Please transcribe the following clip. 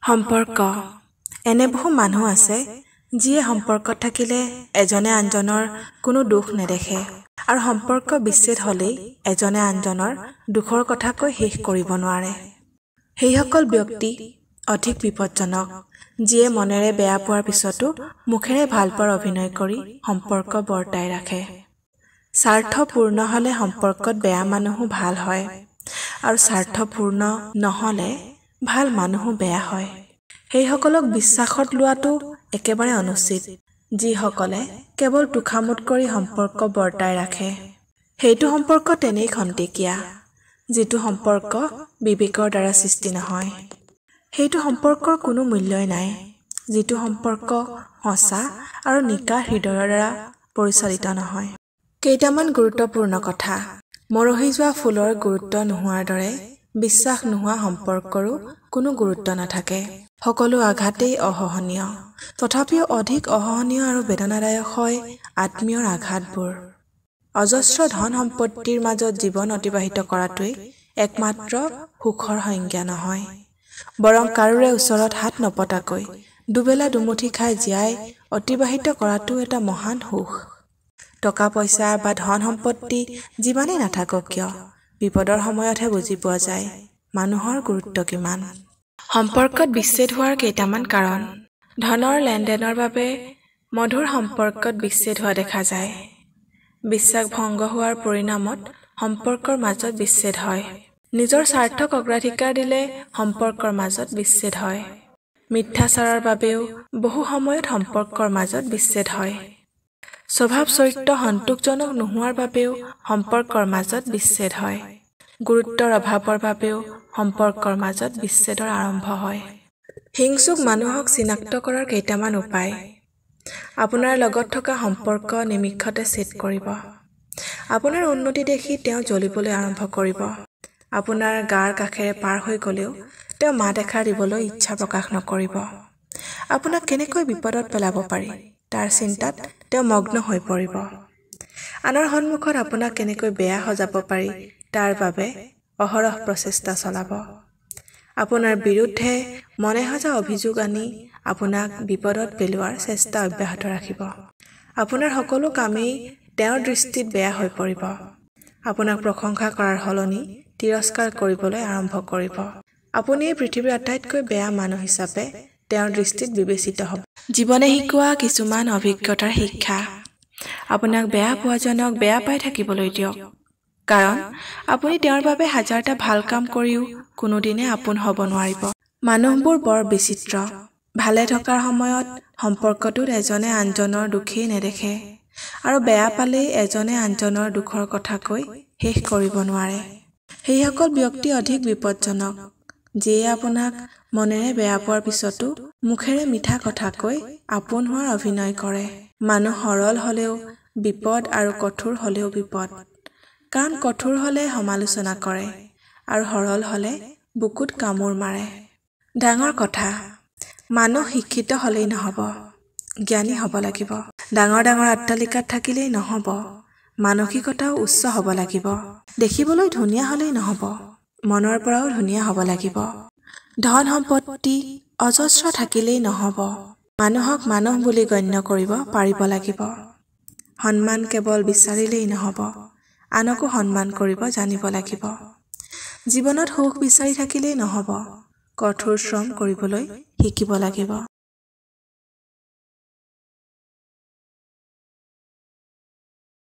সম্পৰ্ক এনে বহু মানুহ আছে যিয়ে সম্পৰ্কত থাকিলে এজনে আনজনৰ কোনো দুখ নেদেখে আৰু সম্পৰ্ক বিচ্ছেদ হ'লেই এজনে আনজনৰ দুখৰ কথা কৈ শেষ কৰিব নোৱাৰে। সেইসকল ব্যক্তি অধিক বিপদজনক যিয়ে মনেৰে বেয়া পোৱাৰ পিছতো মুখেৰে ভাল পোৱাৰ অভিনয় কৰি সম্পৰ্ক বৰ্তাই ৰাখে। স্বাৰ্থপূৰ্ণ হ'লে সম্পৰ্কত বেয়া মানুহো ভাল হয় আৰু স্বাৰ্থপূৰ্ণ নহ'লে ভাল মানুহো বেয়া হয়। সেইসকলক বিশ্বাসত লোৱাটো একেবাৰে অনুচিত যিসকলে কেৱল তোষামোদ কৰি সম্পৰ্ক বৰ্তাই ৰাখে। সেইটো সম্পৰ্ক তেনেই খন্তেকীয়া যিটো সম্পৰ্ক বিবেকৰ দ্বাৰা সৃষ্টি নহয়। সেইটো সম্পৰ্কৰ কোনো মূল্যই নাই যিটো সম্পৰ্ক সঁচা আৰু নিকা হৃদয়ৰ দ্বাৰা পৰিচালিত নহয়। কেইটামান গুৰুত্বপূৰ্ণ কথা। মৰহি যোৱা ফুলৰ গুৰুত্ব নোহোৱাৰ দৰে বিশ্বাস নোহোৱা সম্পৰ্কৰো কোনো গুৰুত্ব নাথাকে। সকলো আঘাতেই অসহনীয়, তথাপিও অধিক অসহনীয় আৰু বেদনাদায়ক হয় আত্মীয়ৰ আঘাতবোৰ। অজস্ৰ ধন সম্পত্তিৰ মাজত জীৱন অতিবাহিত কৰাটোৱেই একমাত্ৰ সুখৰ সংজ্ঞা নহয়, বৰং কাৰোৰে ওচৰত হাত নপতাকৈ দুবেলা দুমুঠি খাই জীয়াই অতিবাহিত কৰাটো এটা মহান সুখ। টকা পইচা বা ধন সম্পত্তি যিমানেই নাথাকক কিয় বিপদৰ সময়তহে বুজি পোৱা যায় মানুহৰ গুৰুত্ব কিমান। সম্পৰ্কত বিচ্ছেদ হোৱাৰ কেইটামান কাৰণ। ধনৰ লেনদেনৰ বাবে মধুৰ সম্পৰ্কত বিচ্ছেদ হোৱা দেখা যায়। বিশ্বাস ভংগ হোৱাৰ পৰিণামত সম্পৰ্কৰ মাজত বিচ্ছেদ হয়। নিজৰ স্বাৰ্থক অগ্ৰাধিকাৰ দিলে সম্পৰ্কৰ মাজত বিচ্ছেদ হয়। মিথ্যাচাৰৰ বাবেও বহু সময়ত সম্পৰ্কৰ মাজত বিচ্ছেদ হয়। স্বভাৱ চৰিত্ৰ সন্তোষজনক নোহোৱাৰ বাবেও সম্পৰ্কৰ মাজত বিচ্ছেদ হয়। গুৰুত্বৰ অভাৱৰ বাবেও সম্পৰ্কৰ মাজত বিচ্ছেদৰ আৰম্ভ হয়। হিংসুক মানুহক চিনাক্ত কৰাৰ কেইটামান উপায়। আপোনাৰ লগত থকা সম্পৰ্ক নিমিষতে ছেদ কৰিব। আপোনাৰ উন্নতি দেখি তেওঁ জ্বলিবলৈ আৰম্ভ কৰিব। আপোনাৰ গাৰ কাষেৰে পাৰ হৈ গ'লেও তেওঁ মাত এষাৰ দিবলৈ ইচ্ছা প্ৰকাশ নকৰিব। আপোনাক কেনেকৈ বিপদত পেলাব পাৰি তাৰ চিন্তাত তেওঁ মগ্ন হৈ পৰিব। আনৰ সন্মুখত আপোনাক কেনেকৈ বেয়া সজাব পাৰি তাৰ বাবে অহৰহ প্ৰচেষ্টা চলাব। আপোনাৰ বিৰুদ্ধে মনে সজা অভিযোগ আনি আপোনাক বিপদত পেলোৱাৰ চেষ্টা অব্যাহত ৰাখিব। আপোনাৰ সকলো কামেই তেওঁৰ দৃষ্টিত বেয়া হৈ পৰিব। আপোনাক প্ৰশংসা কৰাৰ সলনি তিৰস্কাৰ কৰিবলৈ আৰম্ভ কৰিব। আপুনি এই পৃথিৱীৰ আটাইতকৈ বেয়া মানুহ হিচাপে তেওঁৰ দৃষ্টিত বিবেচিত হ'ব। জীৱনে শিকোৱা কিছুমান অভিজ্ঞতাৰ শিক্ষা। আপোনাক বেয়া পোৱাজনক বেয়া পাই থাকিবলৈ দিয়ক, কাৰণ আপুনি তেওঁৰ বাবে হাজাৰটা ভাল কাম কৰিও কোনোদিনে আপোন হ'ব নোৱাৰিব। মানুহবোৰ বৰ বিচিত্ৰ। ভালে থকাৰ সময়ত সম্পৰ্কটোত এজনে আনজনৰ দুখেই নেদেখে আৰু বেয়া পালেই এজনে আনজনৰ দুখৰ কথা কৈ শেষ কৰিব নোৱাৰে। সেইসকল ব্যক্তি অধিক বিপদজনক যিয়ে আপোনাক মনেৰে বেয়া পোৱাৰ পিছতো মুখেৰে মিঠা কথা কৈ আপোন হোৱাৰ অভিনয় কৰে। মানুহ সৰল হ'লেও বিপদ আৰু কঠোৰ হ'লেও বিপদ, কাৰণ কঠোৰ হ'লে সমালোচনা কৰে আৰু সৰল হ'লে বুকুত কামোৰ মাৰে। ডাঙৰ কথা, মানুহ শিক্ষিত হ'লেই নহ'ব, জ্ঞানী হ'ব লাগিব। ডাঙৰ ডাঙৰ অট্টালিকাত থাকিলেই নহ'ব, মানসিকতাও উচ্চ হ'ব লাগিব। দেখিবলৈ ধুনীয়া হ'লেই নহ'ব, মনৰ পৰাও ধুনীয়া হ'ব লাগিব। ধন সম্পত্তি অজস্ৰ থাকিলেই নহ'ব, মানুহক মানুহ বুলি গণ্য কৰিব পাৰিব লাগিব। সন্মান কেৱল বিচাৰিলেই নহ'ব, আনকো সন্মান কৰিব জানিব লাগিব। জীৱনত সুখ বিচাৰি থাকিলেই নহ'ব, কঠোৰ শ্ৰম কৰিবলৈ শিকিব লাগিব।